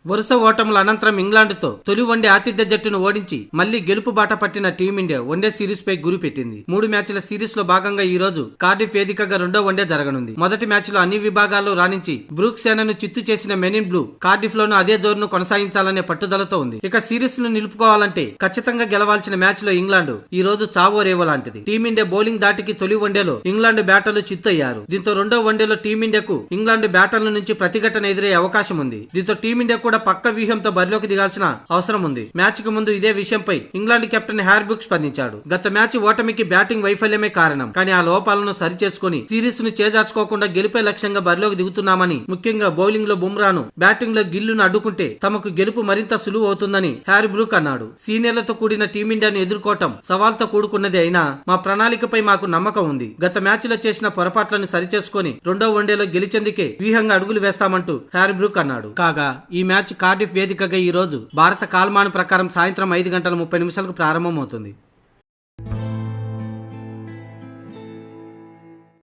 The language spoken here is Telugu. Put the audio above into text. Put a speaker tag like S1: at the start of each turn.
S1: వరుస ఓటముల అనంతరం ఇంగ్లాండ్తో తొలి వన్డే ఆతిథ్య జట్టును ఓడించి మళ్లీ గెలుపు బాట పట్టిన టీమిండియా వన్డే సిరీస్ పై గురి పెట్టింది. 3 మ్యాచ్ల సిరీస్ లో భాగంగా ఈ రోజు కార్డిఫ్ వేదికగా రెండో వన్డే జరగనుంది. మొదటి మ్యాచ్ లో అన్ని విభాగాల్లో రాణించి బ్రూక్ సేనను చిత్తు చేసిన మెన్ ఇన్ బ్లూ కార్డిఫ్ లోనూ అదే జోరును కొనసాగించాలనే పట్టుదలతో ఉంది. ఇక సిరీస్ ను నిలుపుకోవాలంటే ఖచ్చితంగా గెలవాల్సిన మ్యాచ్ లో ఇంగ్లాండ్ ఈ రోజు చావో రేవో లాంటిది. టీమిండియా బౌలింగ్ దాటికి తొలి వన్డేలో ఇంగ్లాండ్ బ్యాటర్లు చిత్తయ్యారు. దీంతో రెండో వన్డేలో టీమిండియాకు ఇంగ్లాండ్ బ్యాటర్ల నుంచి ప్రతిఘటన ఎదురయ్యే అవకాశం ఉంది. దీంతో టీమిండియా కూడా పక్క వ్యూహంతో బరిలోకి దిగాల్సిన అవసరం ఉంది. మ్యాచ్ కు ముందు ఇదే విషయంపై ఇంగ్లాండ్ కెప్టెన్ హ్యారీ బ్రూక్ స్పందించాడు. గత మ్యాచ్ ఓటమికి బ్యాటింగ్ వైఫల్యమే కారణం, కానీ ఆ లోపాలను సరిచేసుకుని సిరీస్ ను చేజార్చుకోకుండా గెలిపే లక్ష్యంగా బరిలోకి దిగుతున్నామని, ముఖ్యంగా బౌలింగ్ లో బుమ్రాను, బ్యాటింగ్ లో గిల్లును అడ్డుకుంటే తమకు గెలుపు మరింత సులువు అవుతుందని హ్యారీ బ్రూక్ అన్నాడు. సీనియర్లతో కూడిన టీమిండియాను ఎదుర్కోవటం సవాల్తో కూడుకున్నదే అయినా మా ప్రణాళికపై మాకు నమ్మకం ఉంది. గత మ్యాచ్ లో చేసిన పొరపాట్లను సరిచేసుకుని రెండో వన్డేలో గెలిచేందుకే వ్యూహంగా అడుగులు వేస్తామంటూ హ్యారీ బ్రూక్ అన్నాడు. కాగా ఈ మ్యాచ్ కార్డిఫ్ వేదికగా ఈ రోజు భారత కాలమాన ప్రకారం సాయంత్రం 5:30 ప్రారంభమవుతుంది.